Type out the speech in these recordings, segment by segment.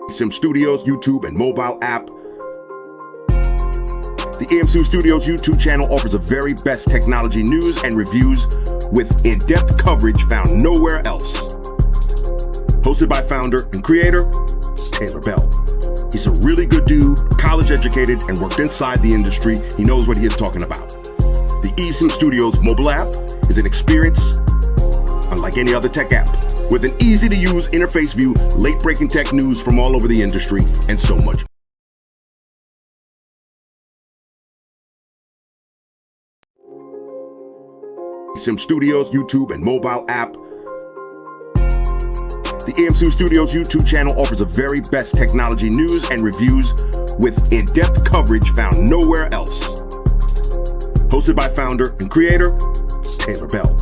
eSIM Studios YouTube and mobile app. The eSIM Studios YouTube channel offers the very best technology news and reviews with in-depth coverage found nowhere else. Hosted by founder and creator, Taylor Bell. He's a really good dude, college educated, and worked inside the industry. He knows what he is talking about. The eSIM Studios mobile app is an experience unlike any other tech app, with an easy-to-use interface view, late-breaking tech news from all over the industry, and so much. eSIM Studios YouTube and mobile app. The eSIM Studios YouTube channel offers the very best technology news and reviews with in-depth coverage found nowhere else. Hosted by founder and creator, Taylor Bell.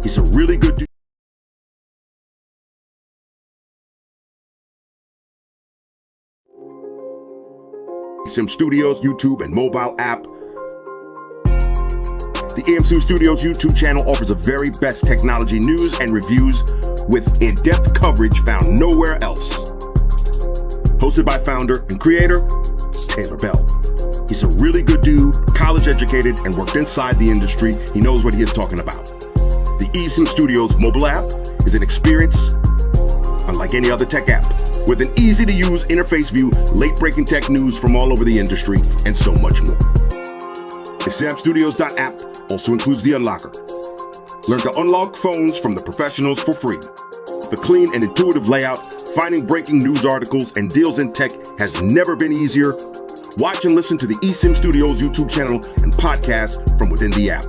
He's a really good dude. eSIM Studios YouTube and mobile app. The eSIM Studios YouTube channel offers the very best technology news and reviews with in-depth coverage found nowhere else. Hosted by founder and creator, Taylor Bell. He's a really good dude, college educated, and worked inside the industry. He knows what he is talking about. The eSIM Studios mobile app is an experience unlike any other tech app, with an easy-to-use interface view, late-breaking tech news from all over the industry, and so much more. The samstudios.app also includes the unlocker. Learn to unlock phones from the professionals for free. The clean and intuitive layout, finding breaking news articles and deals in tech has never been easier. Watch and listen to the eSIM Studios YouTube channel and podcast from within the app.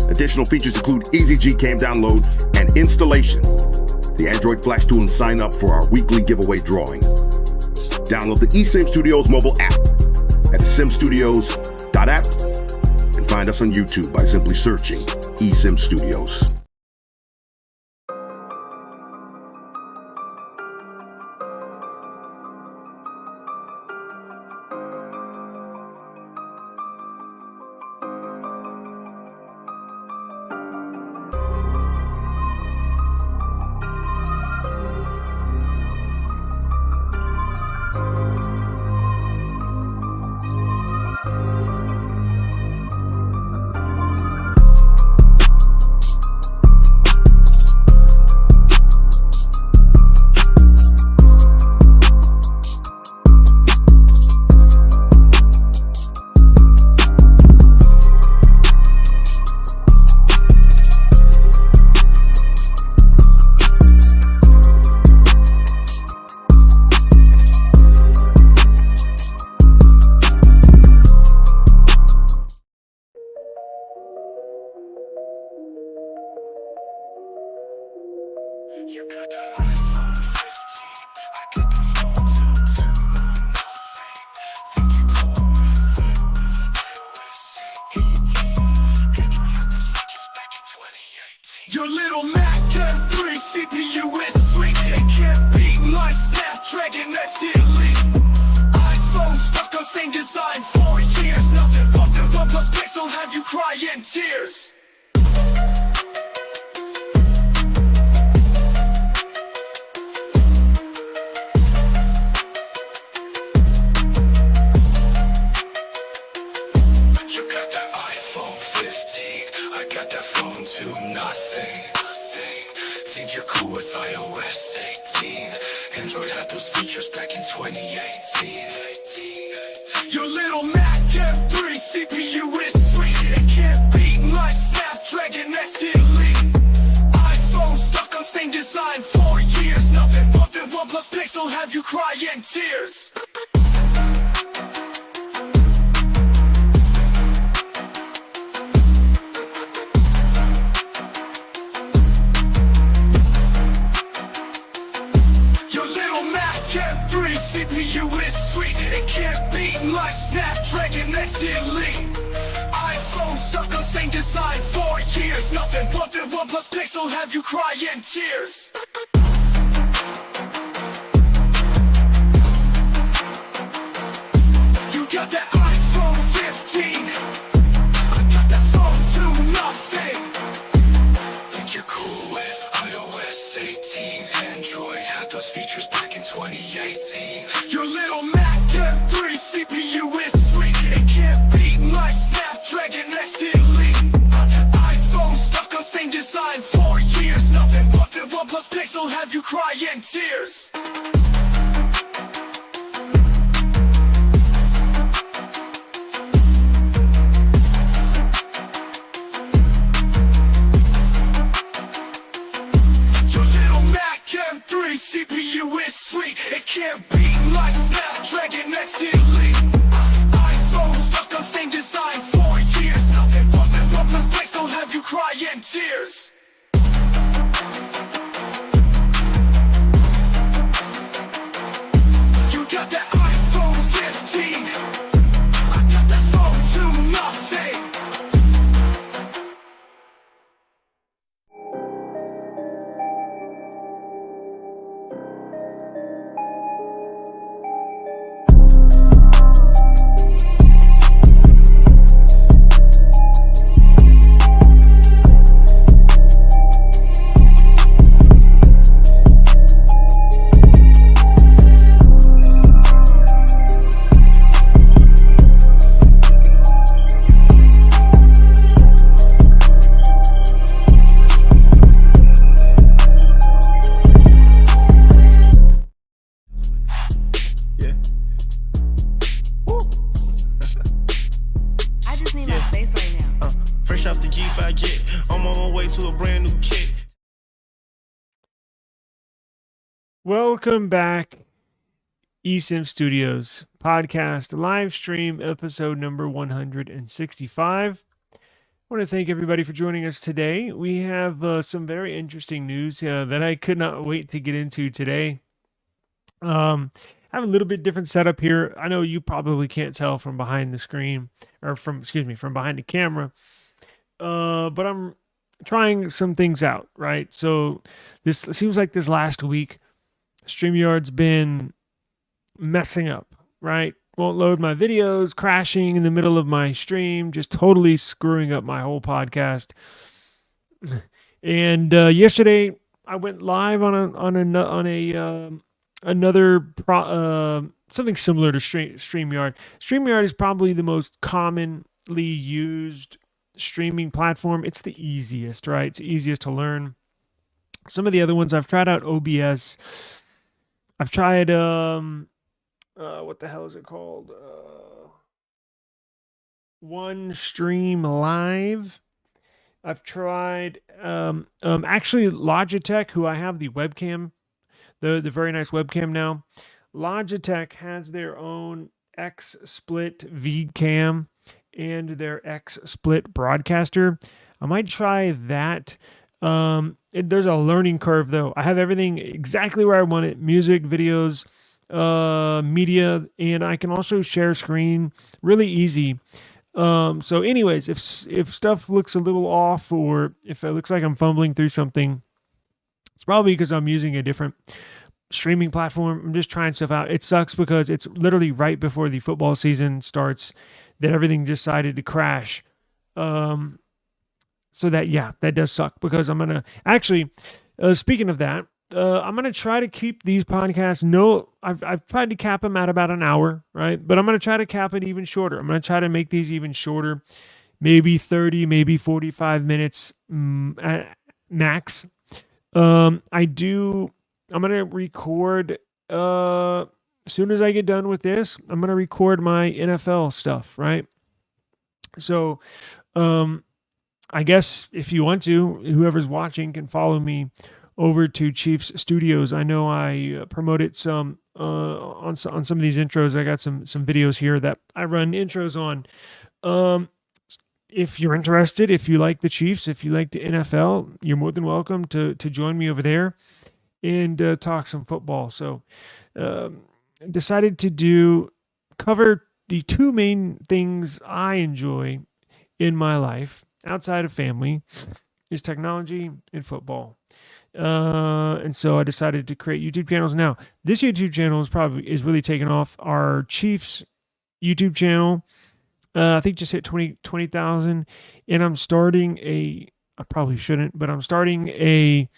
Additional features include easy Gcam download and installation, the Android Flash tool, and sign up for our weekly giveaway drawing. Download the eSIM Studios mobile app at simstudios.app and find us on YouTube by simply searching eSIM Studios. Your little Mac M3 CPU is sweet. It can't beat my Snapdragon X Elite. iPhone stuck on same design for years. Nothing but the OnePlus Pixel have you crying tears. Think you're cool with iOS 18. Android had those features back in 2018. Your little Mac M3 CPU is sweet. It can't beat my Snapdragon X Elite. iPhone stuck on same design for years. Nothing but the OnePlus Pixel have you crying tears. M3 CPU is sweet. It can't beat my Snapdragon X Elite. iPhone stuck on same design for years. Nothing but the OnePlus Pixel have you crying tears. You got that iPhone 15. I got that phone to nothing. Think you're cool with iOS 18. Android had those features back in 2018. will have you crying tears. Your little Mac M3 CPU is sweet. It can't beat like Snapdragon X Elite. iPhone stuck on same design for years. Nothing but mistakes will have you crying tears. You got that iPhone 15. I got that phone to nothing. I just need my space right now. Fresh off the G5 jet, I'm on my way to a brand new kit. Welcome back, eSIM Studios podcast live stream episode number 165. I want to thank everybody for joining us today. We have some very interesting news that I could not wait to get into today. I have a little bit different setup here. I know you probably can't tell from behind the screen or from behind the camera. But I'm trying some things out, right? So this seems like this last week, StreamYard's been messing up, right? Won't load my videos, crashing in the middle of my stream, just totally screwing up my whole podcast. And yesterday I went live on another something similar to StreamYard. StreamYard is probably the most commonly used streaming platform. It's the easiest, right? It's the easiest to learn. Some of the other ones, I've tried out OBS. I've tried what the hell is it called? One Stream Live. I've tried actually Logitech, who I have the webcam, the very nice webcam now. Logitech has their own X-Split V-Cam and their X-Split broadcaster. I might try that. There's a learning curve though. I have everything exactly where I want it: music, videos, media, and I can also share screen really easy. So anyways, if stuff looks a little off, or if it looks like I'm fumbling through something, it's probably because I'm using a different streaming platform. I'm just trying stuff out. It sucks because it's literally right before the football season starts that everything decided to crash. So that does suck, because I'm going to actually, speaking of that, I'm going to try to keep these podcasts. I've tried to cap them at about an hour, right? But I'm going to try to cap it even shorter. I'm going to try to make these even shorter, maybe 30, maybe 45 minutes at max. I'm going to record, as soon as I get done with this, I'm going to record my NFL stuff, right? So, I guess if you want to, whoever's watching can follow me over to Chiefs Studios. I know I promoted some on some of these intros. I got some videos here that I run intros on. If you're interested, if you like the Chiefs, if you like the NFL, you're more than welcome to join me over there and talk some football. So decided to cover the two main things I enjoy in my life outside of family is technology and football. And so I decided to create YouTube channels. Now, this YouTube channel is really taking off. Our Chiefs YouTube channel, I think just hit 20,000, and I'm starting I probably shouldn't, but I'm starting a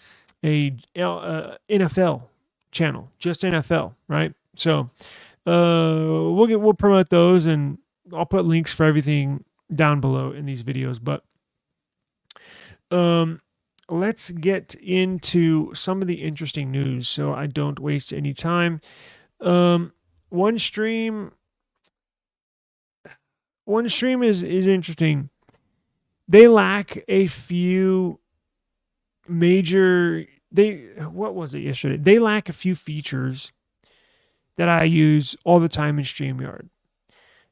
NFL channel, just NFL, right? So we'll promote those, and I'll put links for everything down below in these videos. But let's get into some of the interesting news so I don't waste any time. OneStream is interesting. They lack a few major. What was it yesterday? They lack a few features that I use all the time in StreamYard.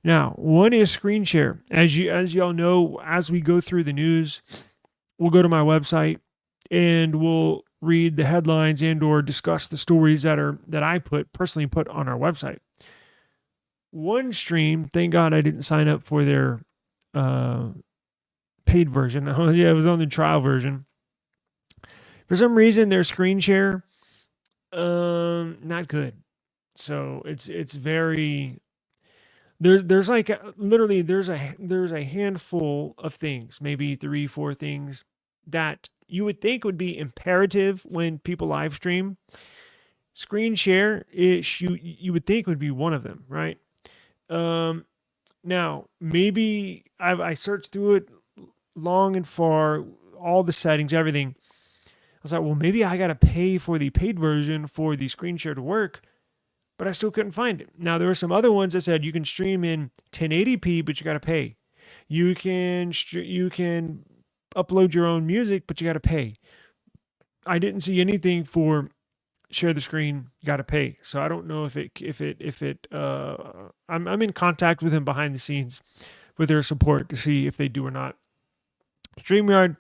Now, one is screen share. As y'all know, as we go through the news, we'll go to my website and we'll read the headlines and or discuss the stories that I personally put on our website. OneStream, thank God I didn't sign up for their paid version. Yeah, it was on the trial version. For some reason, their screen share, not good. So it's very there's like literally there's a handful of things, maybe 3-4 things that you would think would be imperative when people live stream. Screen share, you would think would be one of them, right? Now maybe I searched through it long and far, all the settings, everything. I was like, well, maybe I got to pay for the paid version for the screen share to work, but I still couldn't find it. Now, there were some other ones that said you can stream in 1080p, but you got to pay. You can upload your own music, but you got to pay. I didn't see anything for share the screen, got to pay. So I don't know if it I'm in contact with them behind the scenes with their support to see if they do or not. StreamYard,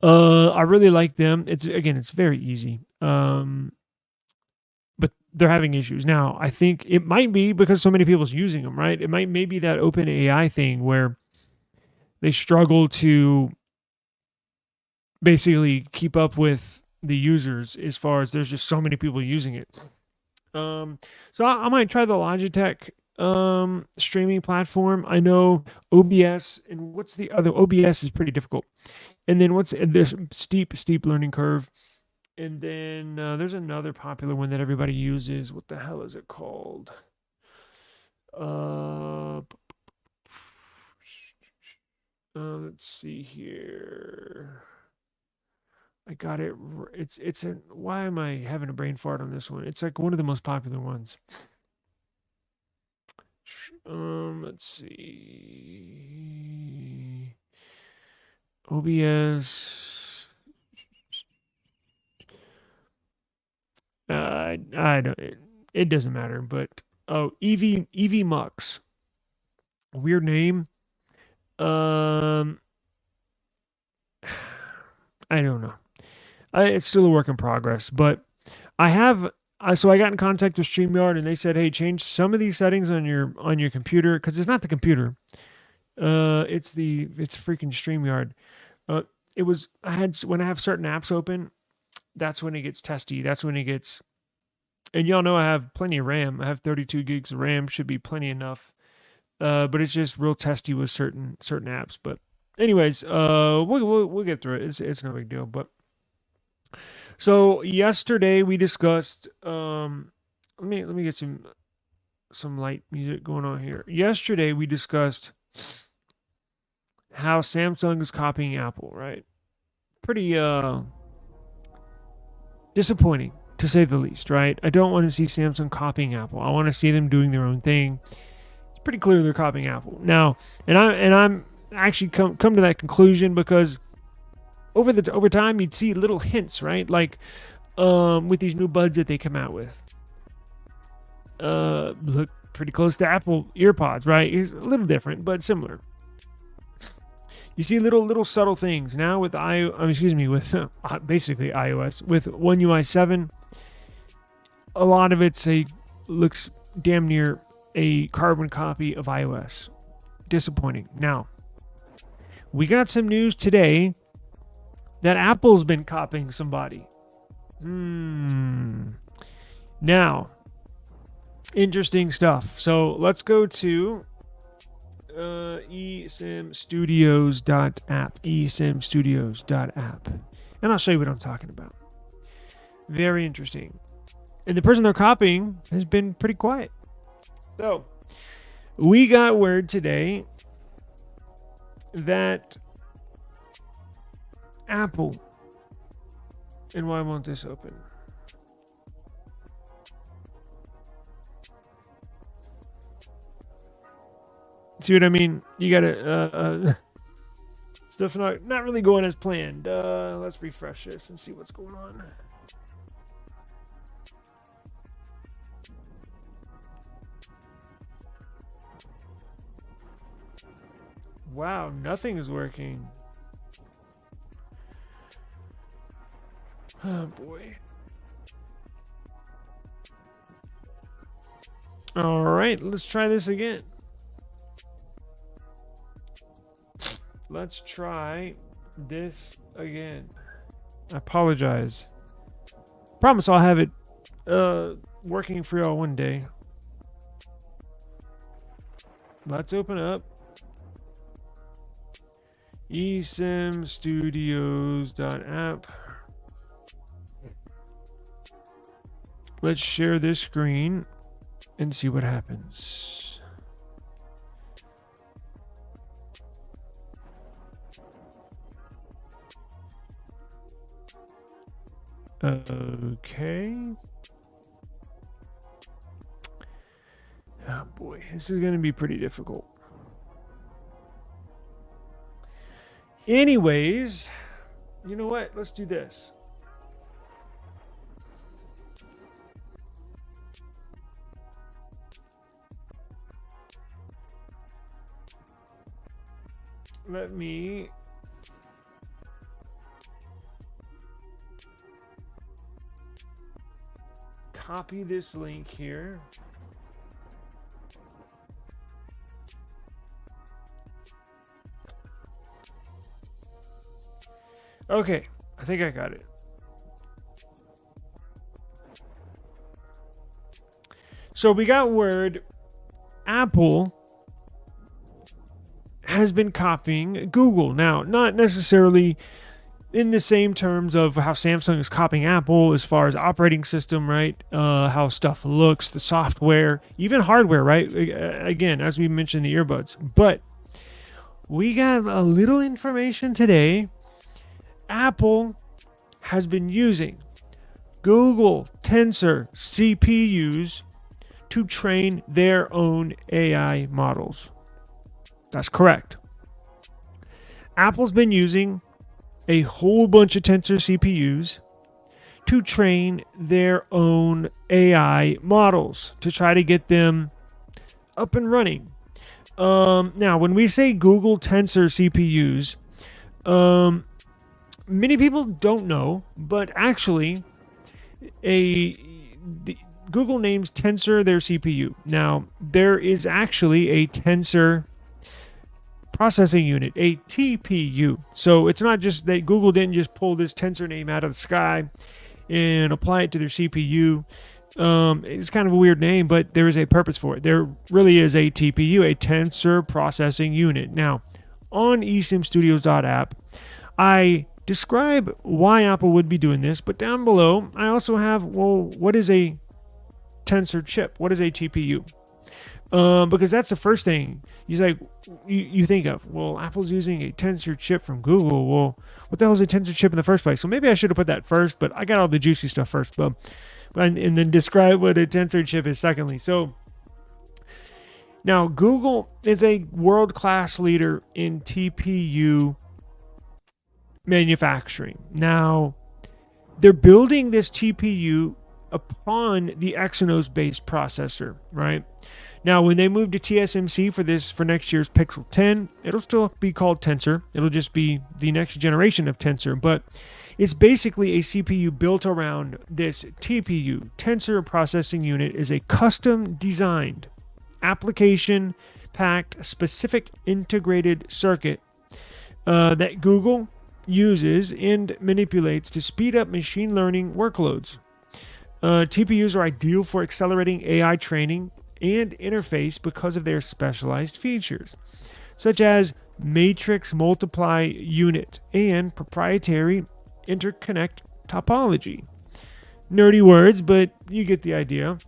I really like them. It's very easy. But they're having issues. Now, I think it might be because so many people's using them, right? It might maybe that open AI thing where they struggle to basically keep up with the users as far as there's just so many people using it. So I might try the Logitech streaming platform. I know OBS, and what's the other? OBS is pretty difficult. And then there's steep learning curve. And then there's another popular one that everybody uses. What the hell is it called? Let's see here. I got it. Why am I having a brain fart on this one? It's like one of the most popular ones. Let's see. OBS. I don't. It doesn't matter. But EV Mux. Weird name. I don't know. It's still a work in progress, but I have. So I got in contact with StreamYard and they said, "Hey, change some of these settings on your computer because it's not the computer. It's freaking StreamYard. When I have certain apps open, that's when it gets testy. That's when it gets. And y'all know I have plenty of RAM. I have 32 gigs of RAM. Should be plenty enough. But it's just real testy with certain apps. But anyways, we'll get through it. It's no big deal. But so yesterday we discussed. Let me get some light music going on here. Yesterday we discussed how Samsung is copying Apple. Right? Pretty disappointing to say the least. Right? I don't want to see Samsung copying Apple. I want to see them doing their own thing. Pretty clear they're copying Apple now, and I'm actually come to that conclusion because over time you'd see little hints, right? Like with these new buds that they come out with, look pretty close to Apple earpods, right? It's a little different but similar. You see little subtle things now with basically iOS with One UI 7. A lot of it looks damn near a carbon copy of iOS. Disappointing. Now, we got some news today that Apple's been copying somebody. Now, interesting stuff. So let's go to eSIMstudios.app. eSIMstudios.app. And I'll show you what I'm talking about. Very interesting. And the person they're copying has been pretty quiet. So, we got word today that Apple And why won't this open? See what I mean? You gotta stuff not really going as planned. Let's refresh this and see what's going on. Wow, nothing is working. Oh boy. All right, let's try this again. Let's try this again. I apologize. Promise I'll have it working for y'all one day. Let's open up eSIM studios.app. Let's share this screen and see what happens. Okay. Oh boy, this is going to be pretty difficult. Anyways, you know what? Let's do this. Let me copy this link here. Okay, I think I got it. So we got word Apple has been copying Google. Now, not necessarily in the same terms of how Samsung is copying Apple as far as operating system, right? How stuff looks, the software, even hardware, right? Again, as we mentioned, the earbuds. But we got a little information today. Apple has been using Google Tensor CPUs to train their own AI models. That's correct. Apple's been using a whole bunch of Tensor CPUs to train their own AI models to try to get them up and running. Now, when we say Google Tensor CPUs, many people don't know, but actually, Google names Tensor their CPU. Now, there is actually a Tensor processing unit, a TPU. So it's not just that Google didn't just pull this Tensor name out of the sky and apply it to their CPU. It's kind of a weird name, but there is a purpose for it. There really is a TPU, a Tensor processing unit. Now, on eSIMstudios.app, I describe why Apple would be doing this, but down below, I also have, well, what is a Tensor chip? What is a TPU? Because that's the first thing you think of. Well, Apple's using a Tensor chip from Google. Well, what the hell is a Tensor chip in the first place? So maybe I should have put that first, but I got all the juicy stuff first. And then describe what a Tensor chip is secondly. So now Google is a world-class leader in TPU manufacturing. Now, they're building this TPU upon the Exynos-based processor, right? Now, when they move to TSMC for next year's Pixel 10, it'll still be called Tensor. It'll just be the next generation of Tensor, but it's basically a CPU built around this TPU. Tensor Processing Unit is a custom-designed, application-packed, specific integrated circuit that Google uses and manipulates to speed up machine learning workloads. TPUs are ideal for accelerating AI training and interface because of their specialized features, such as matrix multiply unit and proprietary interconnect topology. Nerdy words, but you get the idea.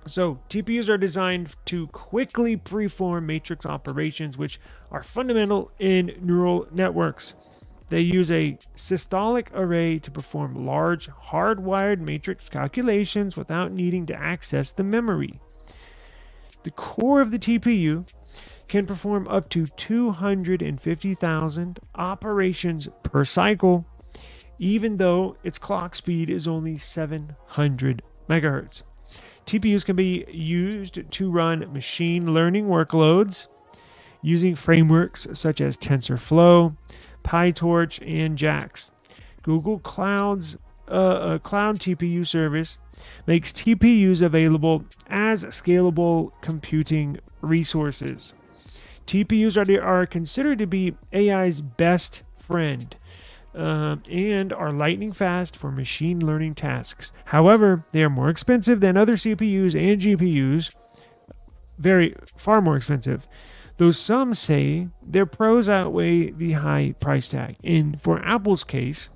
So TPUs are designed to quickly perform matrix operations, which are fundamental in neural networks. They use a systolic array to perform large hardwired matrix calculations without needing to access the memory. The core of the TPU can perform up to 250,000 operations per cycle, even though its clock speed is only 700 megahertz. TPUs can be used to run machine learning workloads using frameworks such as TensorFlow, PyTorch, and JAX. Google Cloud's Cloud TPU service makes TPUs available as scalable computing resources. TPUs are considered to be AI's best friend and are lightning fast for machine learning tasks. However, they are more expensive than other CPUs and GPUs, far more expensive. Though some say their pros outweigh the high price tag. And for Apple's case,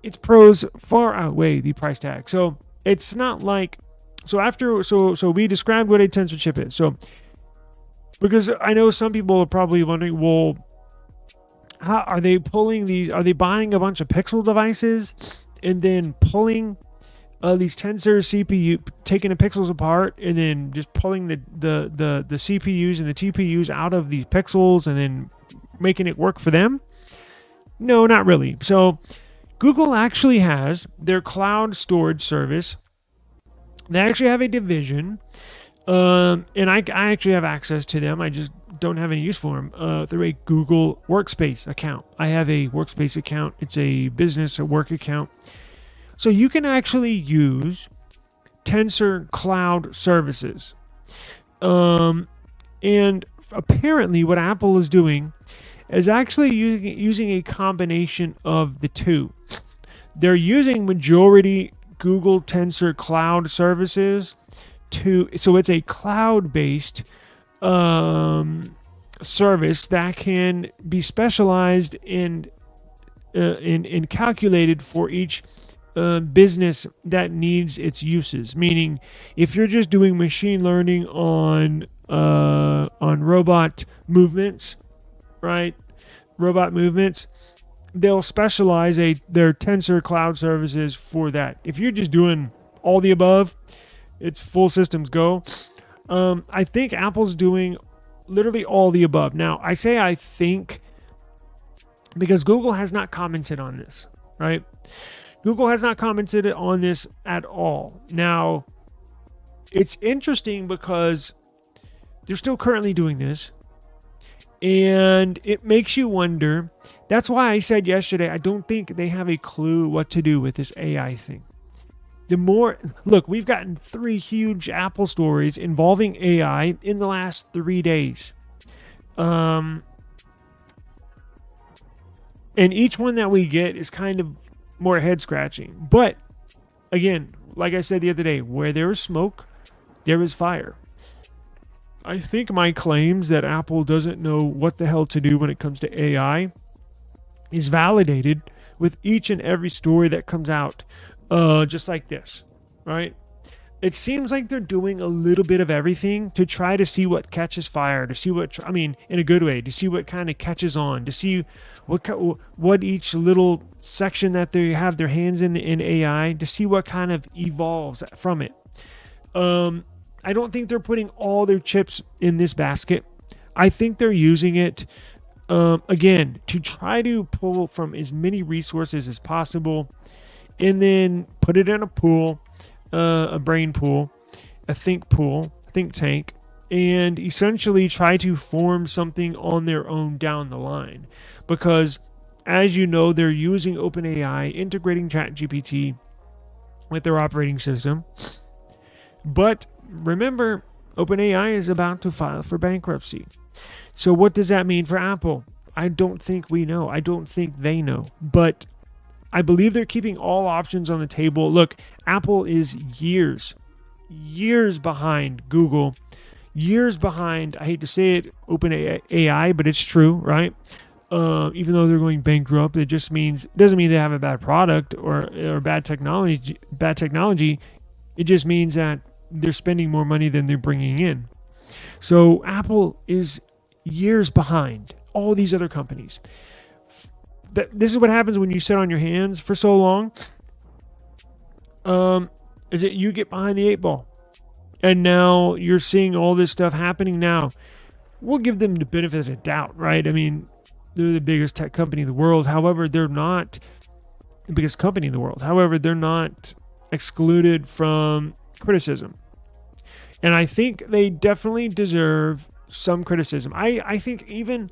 its pros far outweigh the price tag. So it's not like so we described what a Tensor chip is. So because I know some people are probably wondering, well, how are they pulling these? Are they buying a bunch of Pixel devices and then pulling these Tensor CPU, taking the pixels apart and then just pulling the CPUs and the TPUs out of these pixels and then making it work for them? No, not really. So Google actually has their cloud storage service. They actually have a division, and I actually have access to them. I just don't have any use for them through a Google Workspace account. I have a Workspace account. It's a business, a work account. So you can actually use Tensor Cloud services. And apparently what Apple is doing is actually using a combination of the two. They're using majority Google Tensor Cloud services so it's a cloud-based service that can be specialized in calculated for each business that needs its uses. Meaning, if you're just doing machine learning on robot movements, right? Robot movements, they'll specialize their Tensor Cloud services for that. If you're just doing all the above, it's full systems go. I think Apple's doing literally all the above. Now, I say I think because Google has not commented on this, right? Google has not commented on this at all. Now, it's interesting because they're still currently doing this, and it makes you wonder. That's why I said yesterday, I don't think they have a clue what to do with this AI thing. Look, we've gotten 3 huge Apple stories involving AI in the last 3 days. And each one that we get is kind of more head scratching. But again, like I said the other day, where there is smoke, there is fire. I think my claims that Apple doesn't know what the hell to do when it comes to AI is validated with each and every story that comes out, just like this, right? It seems like they're doing a little bit of everything to try to see what catches fire, to see in a good way, to see what kind of catches on, to see what each little section that they have their hands in AI, to see what kind of evolves from it. I don't think they're putting all their chips in this basket. I think they're using it, again, to try to pull from as many resources as possible and then put it in a pool, a brain pool, a think tank, and essentially try to form something on their own down the line. Because, as you know, they're using OpenAI, integrating ChatGPT with their operating system. But remember, OpenAI is about to file for bankruptcy. So what does that mean for Apple? I don't think we know. I don't think they know. But I believe they're keeping all options on the table. Look, Apple is years behind Google, years behind, I hate to say it, OpenAI, but it's true, right? Even though they're going bankrupt, it doesn't mean they have a bad product or bad technology. It just means that they're spending more money than they're bringing in. So Apple is years behind all these other companies. This is what happens when you sit on your hands for so long. Is that you get behind the 8 ball. And now you're seeing all this stuff happening now. We'll give them the benefit of the doubt, right? I mean, they're the biggest tech company in the world. However, they're not the biggest company in the world. However, they're not excluded from criticism. And I think they definitely deserve some criticism. I think even,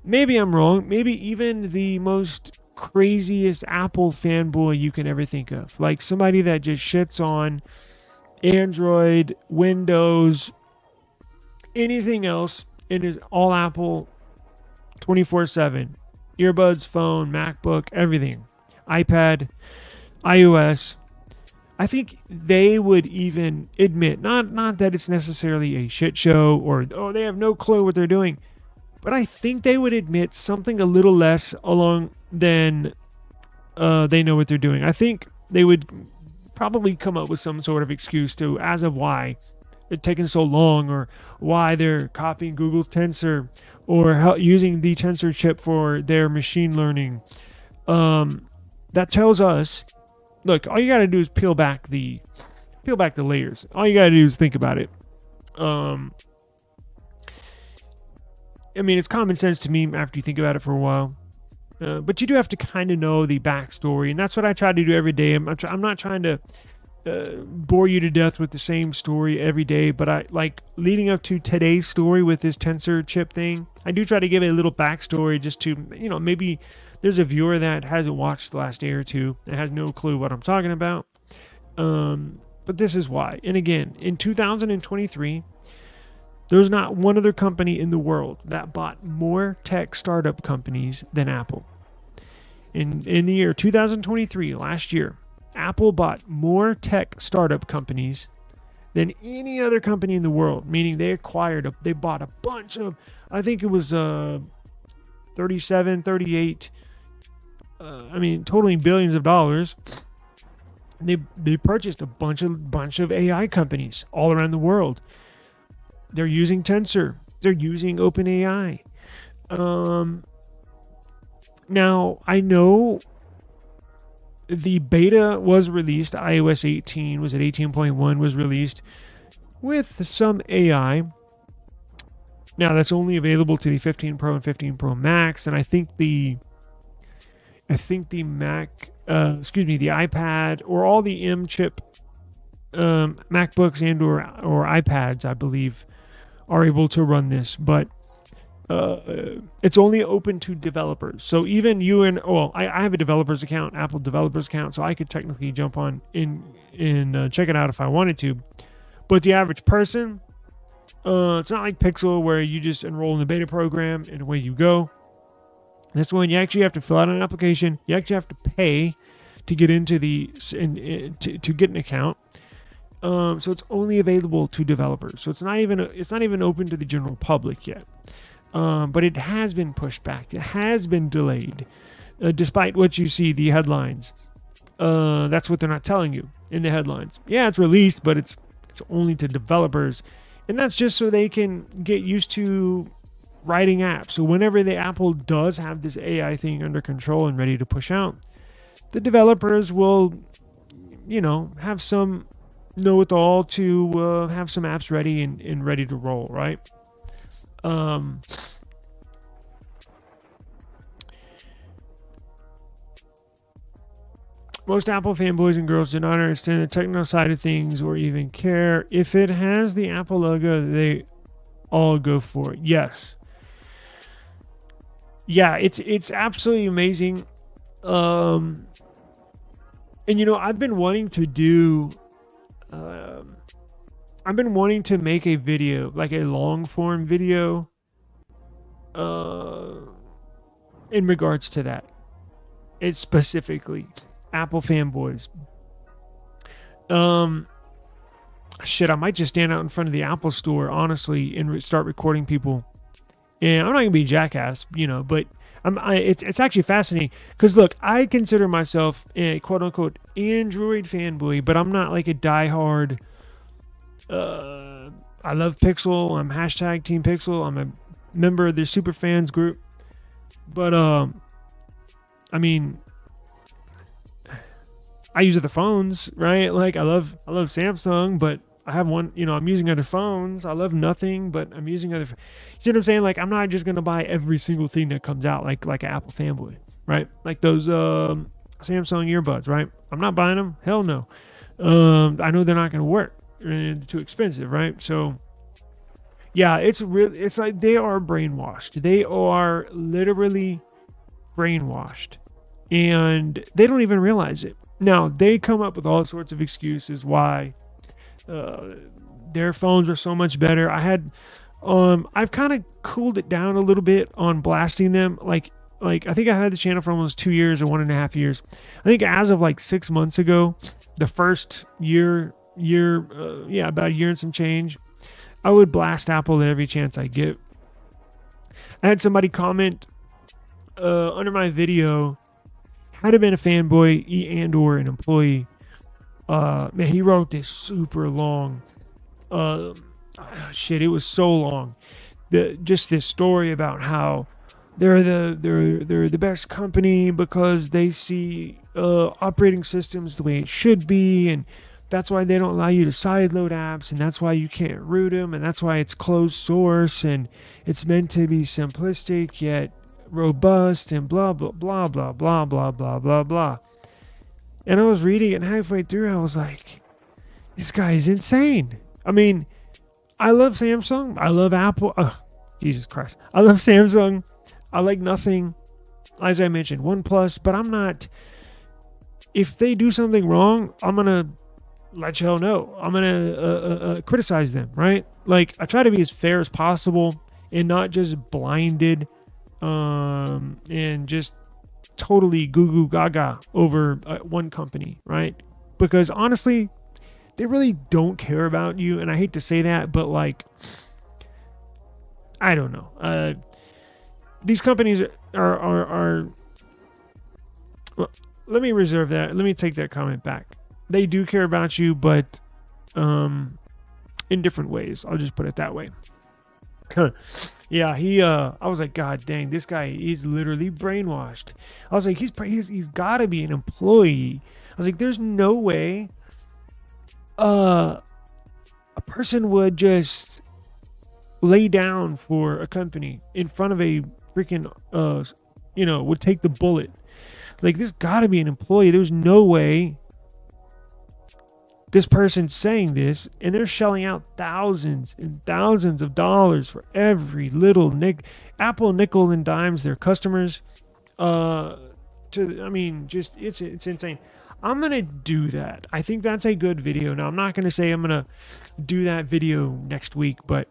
maybe I'm wrong, maybe even the most craziest Apple fanboy you can ever think of. Like somebody that just shits on Android, Windows, anything else, and is all Apple 24/7. Earbuds, phone, MacBook, everything. iPad, iOS. I think they would even admit, not that it's necessarily a shit show or, oh, they have no clue what they're doing, but I think they would admit something a little less along than they know what they're doing. I think they would probably come up with some sort of excuse to as of why it's taking so long, or why they're copying Google's Tensor, or using the Tensor chip for their machine learning. That tells us, look, all you got to do is peel back the layers. All you got to do is think about it. I mean, it's common sense to me after you think about it for a while. But you do have to kind of know the backstory, and that's what I try to do every day. I'm not trying to bore you to death with the same story every day, but I like leading up to today's story with this Tensor chip thing. I do try to give a little backstory just to, maybe there's a viewer that hasn't watched the last day or two and has no clue what I'm talking about. But this is why. And again, in 2023, there's not one other company in the world that bought more tech startup companies than Apple. In the year 2023, last year, Apple bought more tech startup companies than any other company in the world, meaning they bought a bunch of, I think it was 37, 38, totaling billions of dollars. They purchased a bunch of AI companies all around the world. They're using Tensor. They're using OpenAI. Now, I know the beta was released. iOS 18 was at 18.1 was released with some AI. Now, that's only available to the 15 Pro and 15 Pro Max, and I think the Mac, the iPad, or all the M chip MacBooks and or iPads, I believe, are able to run this, but it's only open to developers. So even you and, I have a developer's account, Apple developer's account, so I could technically jump on and check it out if I wanted to. But the average person, it's not like Pixel where you just enroll in the beta program and away you go. This one, you actually have to fill out an application. You actually have to pay to get into to get an account. So it's only available to developers. So it's not even open to the general public yet. But it has been pushed back. It has been delayed, despite what you see the headlines. That's what they're not telling you in the headlines. Yeah, it's released, but it's only to developers, and that's just so they can get used to writing apps. So whenever the Apple does have this AI thing under control and ready to push out, the developers will, have some know-it-all to have some apps ready and ready to roll, right? Most Apple fanboys and girls do not understand the technical side of things or even care. If it has the Apple logo, they all go for it. Yes. Yeah, it's absolutely amazing. And I've been wanting to do I've been wanting to make a video, like a long form video, in regards to that. It's specifically Apple fanboys. Shit, I might just stand out in front of the Apple store, honestly, and start recording people. And I'm not gonna be a jackass, but it's actually fascinating because look, I consider myself a quote unquote Android fanboy, but I'm not like a diehard. I love Pixel. I'm hashtag Team Pixel. I'm a member of their super fans group. But I mean, I use other phones, right? Like I love Samsung, but I have one, I'm using other phones. I love nothing, but I'm using other. You see what I'm saying? Like I'm not just gonna buy every single thing that comes out, like an Apple fanboy, right? Like those Samsung earbuds, right? I'm not buying them. Hell no. I know they're not gonna work. They're too expensive, right? So yeah, it's like they are brainwashed. They are literally brainwashed, and they don't even realize it. Now they come up with all sorts of excuses why their phones are so much better. I've kind of cooled it down a little bit on blasting them. Like I think I had the channel for almost 2 years or 1.5 years. I think as of like 6 months ago, the first year, about a year and some change, I would blast Apple at every chance I get. I had somebody comment under my video, had it been a fanboy and or an employee. Man, he wrote this super long. It was so long. Just this story about how they're the best company because they see operating systems the way it should be, and that's why they don't allow you to sideload apps, and that's why you can't root them, and that's why it's closed source, and it's meant to be simplistic yet robust, and blah blah blah blah blah blah blah blah blah. And I was reading it, and halfway through I was like, this guy is insane. I mean, I love Samsung, I love Apple, Jesus Christ, I love Samsung, I like nothing, as I mentioned, OnePlus, but I'm not, if they do something wrong, I'm gonna let y'all know. I'm gonna criticize them, right? Like I try to be as fair as possible and not just blinded and just totally goo goo gaga over one company, right? Because honestly, they really don't care about you, and I hate to say that, but like, I don't know. These companies are well, let me reserve that. Let me take that comment back. They do care about you, but in different ways. I'll just put it that way. Yeah, I was like, God dang, this guy is literally brainwashed. I was like, he's got to be an employee. I was like, there's no way a person would just lay down for a company in front of a freaking would take the bullet. Like, this got to be an employee. There's no way this person's saying this, and they're shelling out thousands and thousands of dollars for every little Apple nickel and dimes their customers. It's insane. I'm gonna do that. I think that's a good video. Now, I'm not gonna say I'm gonna do that video next week, but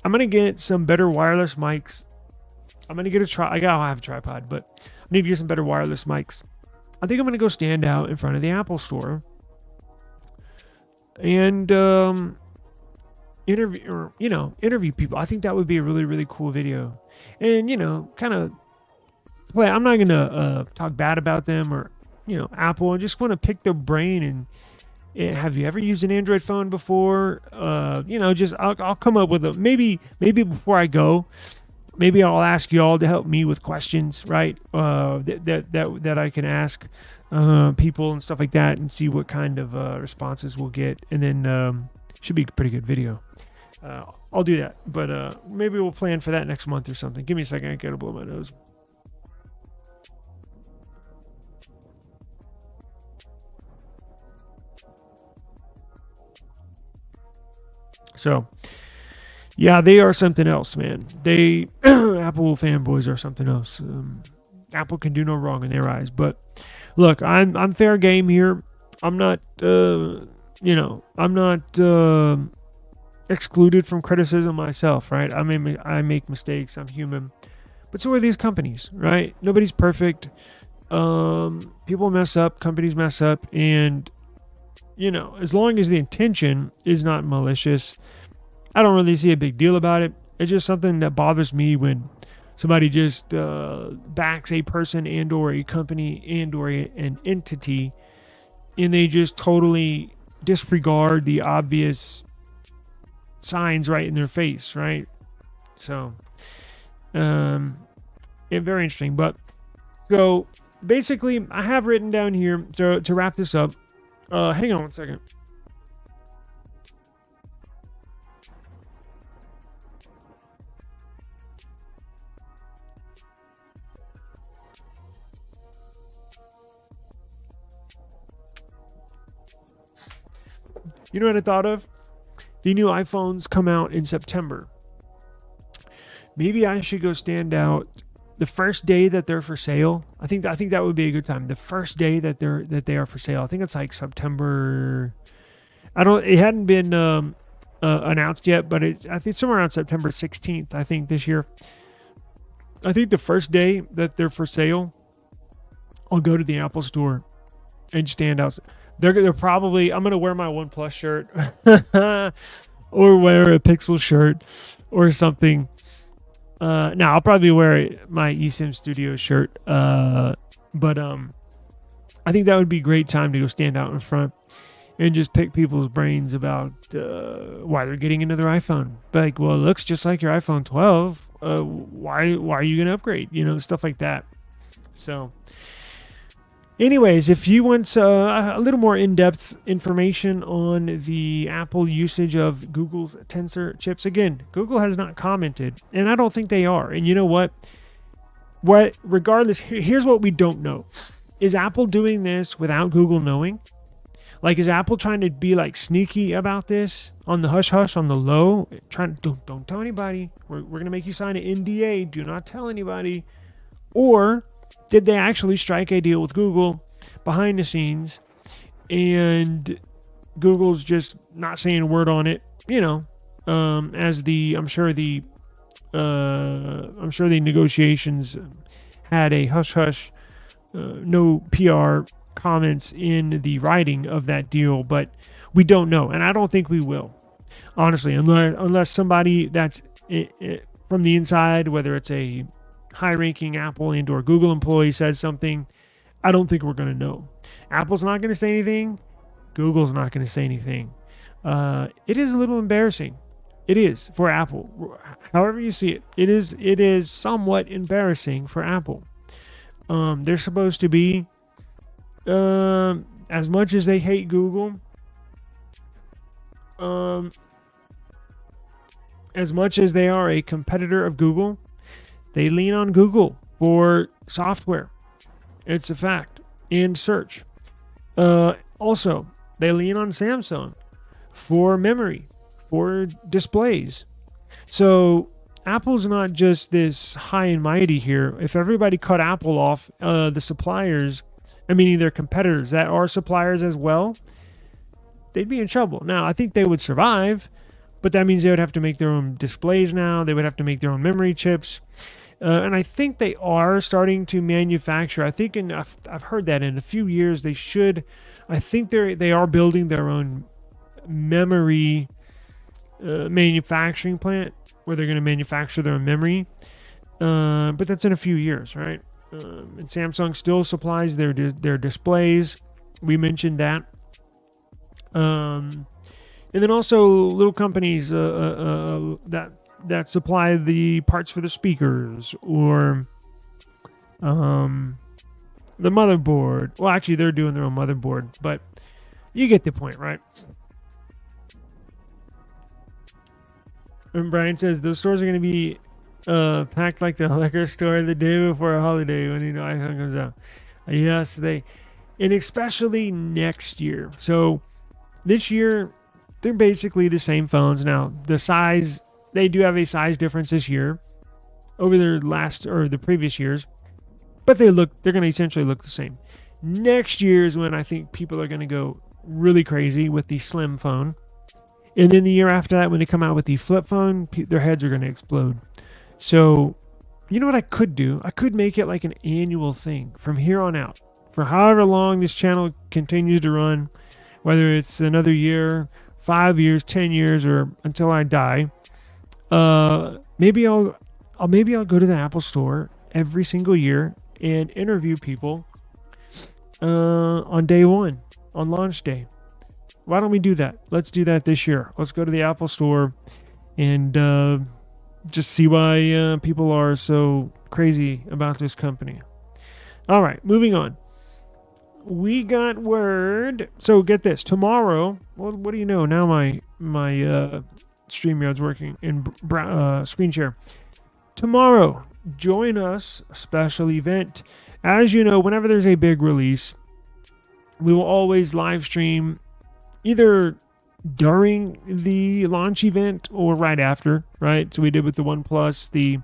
I'm gonna get some better wireless mics. I'm gonna get I gotta have a tripod, but I need to get some better wireless mics. I think I'm gonna go stand out in front of the Apple Store and interview people. I think that would be a really, really cool video. And kind of play. I'm not gonna talk bad about them or Apple. I just want to pick their brain and have you ever used an Android phone before? I'll come up with maybe before I go. Maybe I'll ask you all to help me with questions, right? That I can ask people and stuff like that, and see what kind of responses we'll get, and then should be a pretty good video. I'll do that, but maybe we'll plan for that next month or something. Give me a second, I gotta blow my nose. So, yeah, they are something else, man. They Apple fanboys are something else. Apple can do no wrong in their eyes. But look, I'm fair game here. I'm not, I'm not excluded from criticism myself, right? I mean, I make mistakes. I'm human, but so are these companies, right? Nobody's perfect. People mess up. Companies mess up, and as long as the intention is not malicious, I don't really see a big deal about it. It's just something that bothers me when somebody just backs a person and or a company and or an entity, and they just totally disregard the obvious signs right in their face, right? So, very interesting. But so basically, I have written down here to wrap this up. Hang on one second. You know what I thought of? The new iPhones come out in September. Maybe I should go stand out the first day that they're for sale. I think that would be a good time. The first day that they are for sale. I think it's like September. It hadn't been announced yet, but I think somewhere around September 16th. I think this year. I think the first day that they're for sale, I'll go to the Apple Store and stand out. They're probably, I'm gonna wear my OnePlus shirt or wear a Pixel shirt or something. Now I'll probably wear my eSIM Studio shirt. But I think that would be a great time to go stand out in front and just pick people's brains about why they're getting into their iPhone. Like, well, it looks just like your iPhone 12. Why are you gonna upgrade? Stuff like that. So. Anyways, if you want a little more in-depth information on the Apple usage of Google's Tensor chips, again, Google has not commented, and I don't think they are. And you know what? Regardless, here's what we don't know. Is Apple doing this without Google knowing? Like, is Apple trying to be like sneaky about this on the hush-hush, on the low? Don't tell anybody. We're going to make you sign an NDA. Do not tell anybody. Or did they actually strike a deal with Google behind the scenes and Google's just not saying a word on it, as I'm sure the negotiations had a hush-hush, no PR comments in the writing of that deal, but we don't know. And I don't think we will, honestly, unless somebody that's from the inside, whether it's a high-ranking Apple and or Google employee says something, I don't think we're going to know. Apple's not going to say anything. Google's not going to say anything. It is a little embarrassing. It is for Apple. However you see it, it is somewhat embarrassing for Apple. They're supposed to be, as much as they hate Google, as much as they are a competitor of Google, they lean on Google for software. It's a fact. And search. Also, they lean on Samsung for memory, for displays. So Apple's not just this high and mighty here. If everybody cut Apple off, the suppliers, meaning their competitors that are suppliers as well, they'd be in trouble. Now, I think they would survive, but that means they would have to make their own displays now. They would have to make their own memory chips. And I think they are starting to manufacture. I think I've heard that in a few years they should. I think they are building their own memory manufacturing plant where they're going to manufacture their own memory. But that's in a few years, right? And Samsung still supplies their displays. We mentioned that. And then also little companies that supply the parts for the speakers or the motherboard. Well, actually, they're doing their own motherboard, but you get the point, right? And Brian says those stores are going to be packed like the liquor store the day before a holiday when iPhone comes out. Yes, and especially next year. So this year, they're basically the same phones. Now, the size, they do have a size difference this year over their the previous years, but they're going to essentially look the same. Next year is when I think people are going to go really crazy with the slim phone. And then the year after that, when they come out with the flip phone, their heads are going to explode. So, you know what I could do? I could make it like an annual thing from here on out. For however long this channel continues to run, whether it's another year, 5 years, 10 years, or until I die, maybe I'll go to the Apple Store every single year and interview people on day one, on launch day. Why don't we do that? Let's do that this year. Let's go to the Apple Store and just see why people are so crazy about this company. All right, moving on. We got word. So get this. Tomorrow, well, what do you know? Now my StreamYard's working in screen share. Tomorrow, join us, special event. As you know, whenever there's a big release, we will always live stream either during the launch event or right after, right? So we did with the OnePlus, the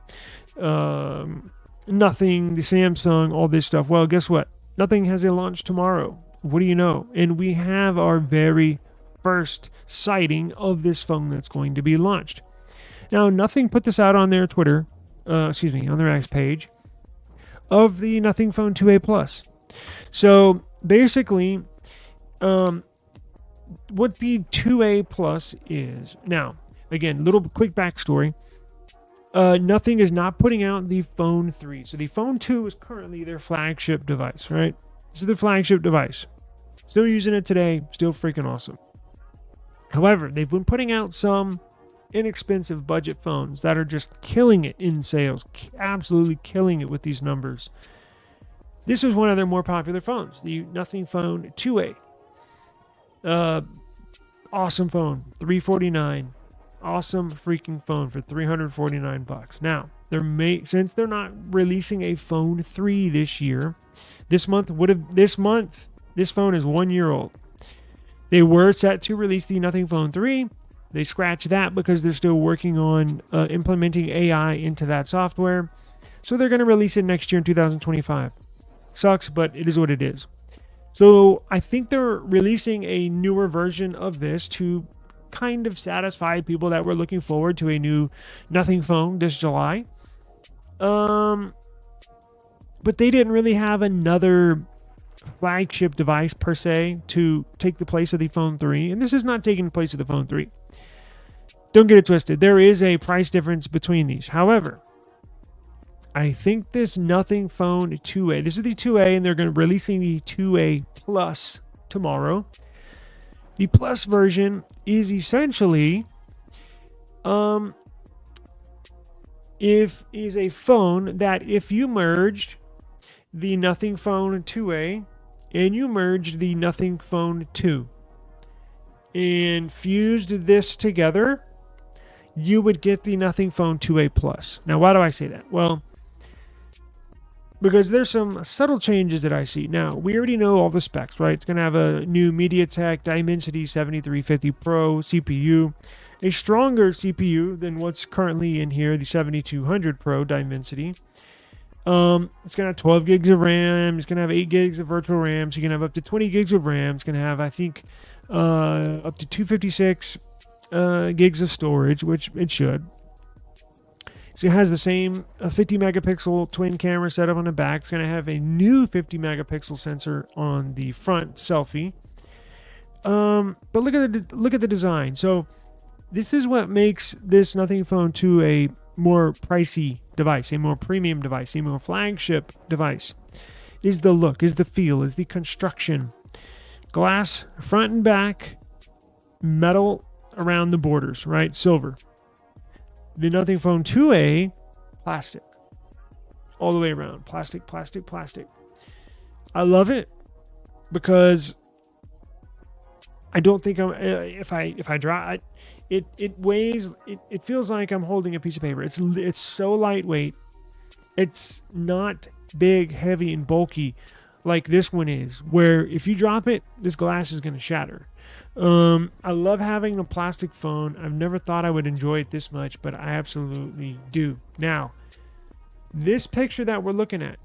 Nothing, the Samsung, all this stuff. Well, guess what? Nothing has a launch tomorrow. What do you know? And we have our very first sighting of this phone that's going to be launched. Now, Nothing put this out on their Twitter, on their X page of the Nothing Phone 2A Plus. So basically, what the 2A Plus is. Now, again, little quick backstory. Nothing is not putting out the Phone 3. So the Phone 2 is currently their flagship device, right? This is their flagship device. Still using it today. Still freaking awesome. However, they've been putting out some inexpensive budget phones that are just killing it in sales. Absolutely killing it with these numbers. This was one of their more popular phones. The Nothing Phone 2A. Awesome phone. $349. Awesome freaking phone for $349. Now, since they're not releasing a Phone 3 this year, this phone is 1 year old. They were set to release the Nothing Phone 3. They scratched that because they're still working on implementing AI into that software. So they're going to release it next year in 2025. Sucks, but it is what it is. So I think they're releasing a newer version of this to kind of satisfy people that were looking forward to a new Nothing Phone this July. But they didn't really have another flagship device per se to take the place of the Phone 3. And this is not taking the place of the Phone 3. Don't get it twisted. There is a price difference between these. However, I think this Nothing Phone 2A, this is the 2A, and they're going to be releasing the 2A Plus tomorrow. The Plus version is essentially is a phone that if you merged the Nothing Phone 2A and you merged the Nothing Phone 2 and fused this together, you would get the Nothing Phone 2A Plus. Now, why do I say that? Well, because there's some subtle changes that I see. Now, we already know all the specs, right? It's going to have a new MediaTek Dimensity 7350 Pro CPU, a stronger CPU than what's currently in here, the 7200 Pro Dimensity. It's going to have 12 gigs of RAM. It's going to have 8 gigs of virtual RAM. So you can have up to 20 gigs of RAM. It's going to have, I think, up to 256 gigs of storage, which it should. So it has the same 50 megapixel twin camera setup on the back. It's going to have a new 50 megapixel sensor on the front selfie. But look at the design. So this is what makes this Nothing Phone 2 a more pricey device, a more premium device, a more flagship device. Is the look, is the feel, is the construction. Glass front and back, metal around the borders, right? Silver. The Nothing Phone 2A, plastic. All the way around. Plastic, plastic, plastic. I love it because I don't think if I draw it weighs, it feels like I'm holding a piece of paper. It's so lightweight. It's not big, heavy, and bulky like this one is, where if you drop it, this glass is going to shatter. I love having a plastic phone. I've never thought I would enjoy it this much, but I absolutely do. Now, this picture that we're looking at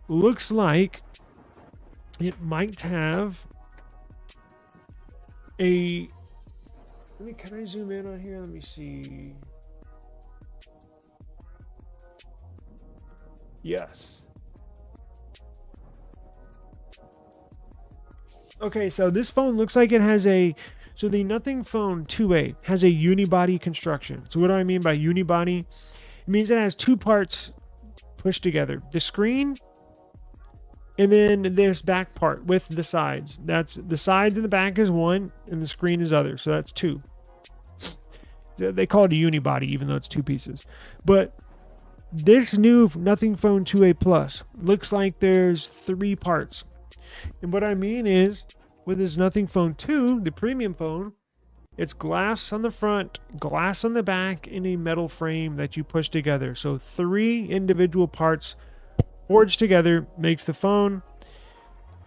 looks like it might have a... Can I zoom in on here? Let me see. Yes. Okay, so this phone looks like it has so the Nothing Phone 2A has a unibody construction. So what do I mean by unibody? It means it has two parts pushed together. The screen and then this back part with the sides. That's the sides and the back is one and the screen is other. So that's two. they call it a unibody, even though it's two pieces. But this new Nothing Phone 2A Plus looks like there's 3 parts. And what I mean is, with this Nothing Phone 2, the premium phone, it's glass on the front, glass on the back, and a metal frame that you push together. So 3 individual parts forged together makes the phone.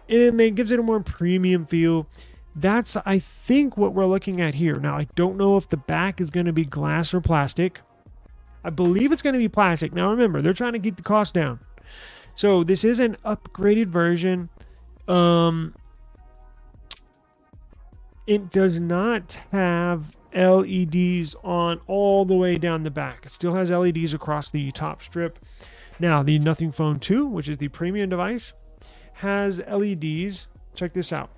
And it gives it a more premium feel. That's, I think, what we're looking at here. Now, I don't know if the back is going to be glass or plastic. I believe it's going to be plastic. Now, remember, they're trying to keep the cost down. So this is an upgraded version. It does not have LEDs on all the way down the back. It still has LEDs across the top strip. Now, the Nothing Phone 2, which is the premium device, has LEDs. Check this out.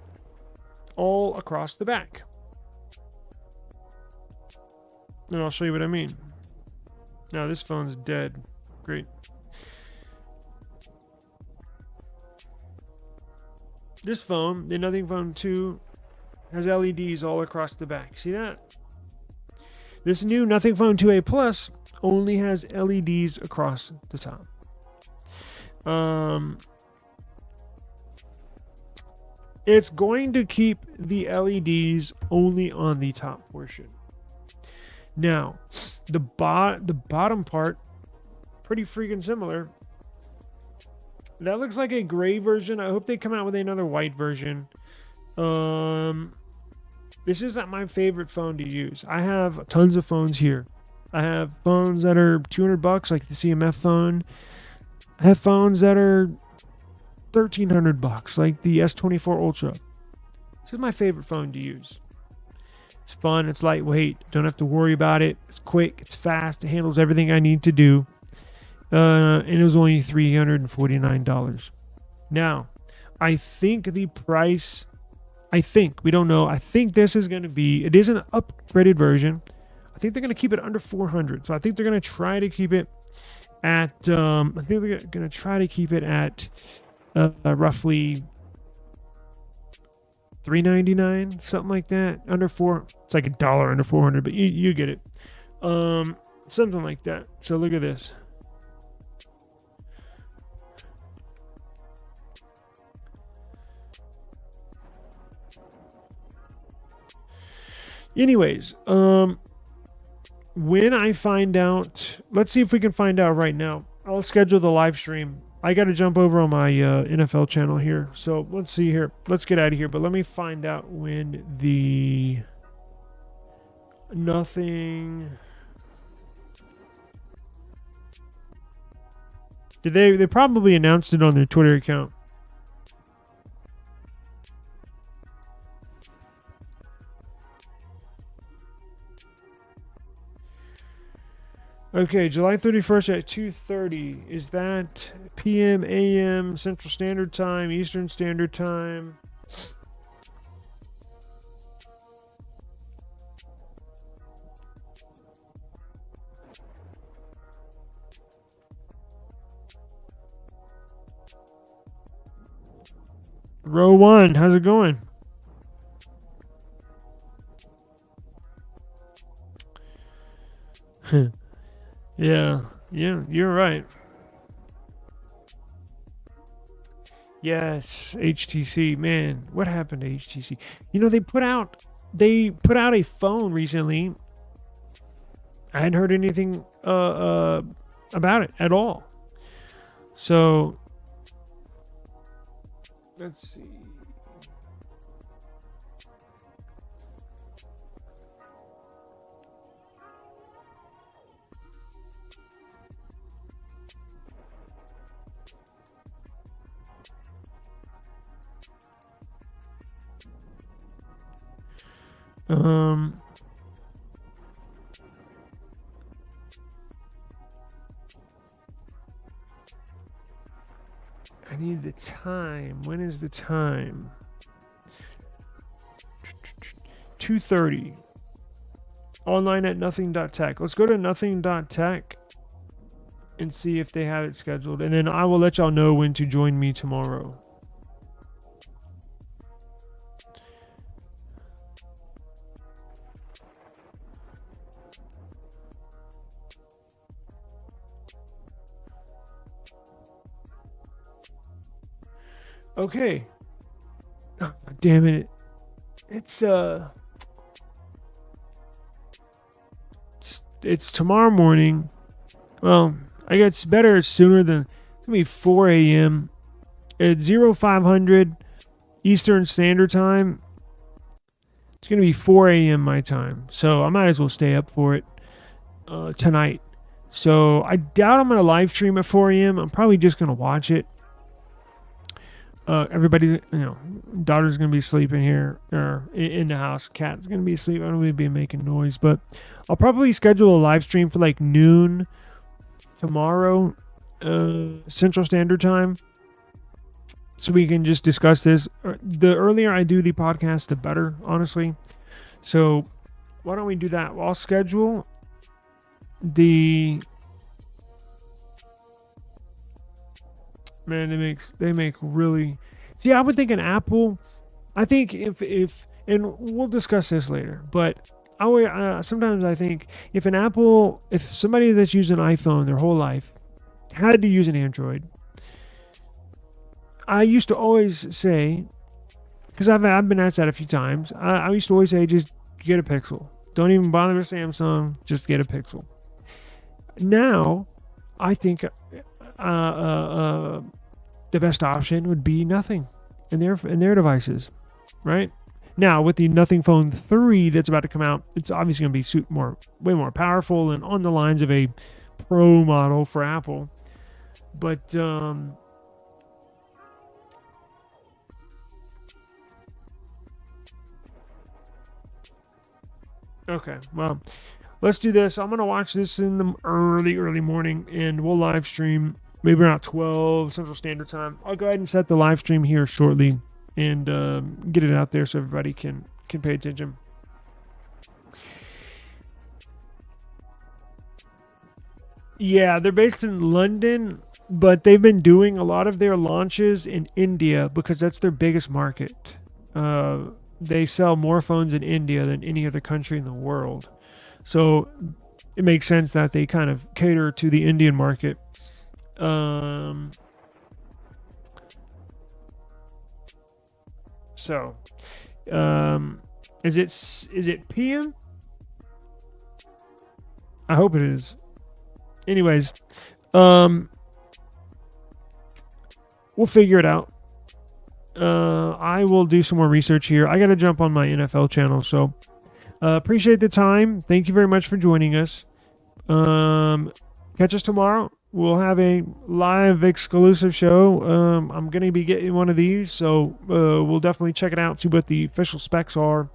All across the back. And I'll show you what I mean. Now, this phone's dead. Great. This phone, the Nothing Phone 2, has LEDs all across the back. See that? This new Nothing Phone 2A Plus only has LEDs across the top. It's going to keep the LEDs only on the top portion. Now, the bottom part, pretty freaking similar. That looks like a gray version. I hope they come out with another white version. This is not my favorite phone to use. I have tons of phones here. I have phones that are $200, like the CMF phone. I have phones that are $1,300, like the S23 Ultra. This is my favorite phone to use. It's fun. It's lightweight. Don't have to worry about it. It's quick. It's fast. It handles everything I need to do. And it was only $349. Now, I think the price, we don't know. I think this is going to be, it is an upgraded version. I think they're going to keep it under 400. So I think they're going to try to keep it at, roughly $399, something like that. Under 4, it's like $1 under 400, but you get it. Something like that. So look at this. Anyways, when I find out, let's see if we can find out right now. I'll schedule the live stream. I got to jump over on my NFL channel here. So let's see here. Let's get out of here. But let me find out when the Nothing. Did they probably announced it on their Twitter account. Okay, July 31st at 2:30. Is that PM, AM, Central Standard Time, Eastern Standard Time? Row 1, how's it going? Yeah, you're right. Yes, HTC, man, what happened to HTC? You know, they put out a phone recently. I hadn't heard anything about it at all. So let's see. I need the time. When is the time? 2:30. Online at nothing.tech. Let's go to nothing.tech and see if they have it scheduled. And then I will let y'all know when to join me tomorrow. Okay. Oh, damn it. It's tomorrow morning. Well, I guess it's better sooner than it's gonna be 4 a.m. at 0500 Eastern Standard Time. It's gonna be 4 a.m. my time, so I might as well stay up for it tonight. So I doubt I'm gonna live stream at 4 a.m. I'm probably just gonna watch it. Everybody's, daughter's gonna be sleeping here or in the house. Cat's gonna be asleep. I don't really be making noise, but I'll probably schedule a live stream for like noon tomorrow, Central Standard Time, so we can just discuss this. The earlier I do the podcast, the better, honestly. So why don't we do that? I'll schedule the. Man, they make really. See, I would think an Apple. I think if and we'll discuss this later, but sometimes I think if somebody that's used an iPhone their whole life had to use an Android, I used to always say, because I've been asked that a few times, I used to always say, just get a Pixel. Don't even bother with Samsung. Just get a Pixel. Now, I think the best option would be nothing in their devices, right? Now with the Nothing Phone 3 that's about to come out, it's obviously going to be way more powerful and on the lines of a Pro model for Apple. But okay, well, let's do this. I'm going to watch this in the early morning, and we'll live stream maybe around 12 Central Standard Time. I'll go ahead and set the live stream here shortly and get it out there so everybody can pay attention. Yeah, they're based in London, but they've been doing a lot of their launches in India because that's their biggest market. They sell more phones in India than any other country in the world. So it makes sense that they kind of cater to the Indian market. Is it PM? I hope it is. Anyways, we'll figure it out. I will do some more research here. I got to jump on my NFL channel, so appreciate the time. Thank you very much for joining us. Catch us tomorrow. We'll have a live exclusive show. I'm going to be getting one of these, so we'll definitely check it out, see what the official specs are,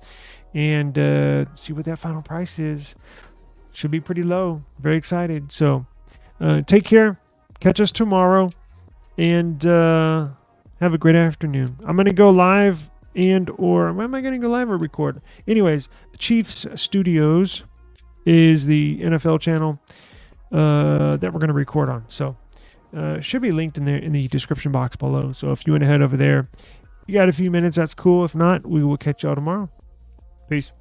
and see what that final price is. Should be pretty low. Very excited. So take care. Catch us tomorrow, and have a great afternoon. I'm going to go live or am I going to go live or record? Anyways, Chiefs Studios is the NFL channel that we're going to record on. So should be linked in there in the description box below. So if you want to head over there, you got a few minutes, that's cool. If not, we will catch y'all tomorrow. Peace.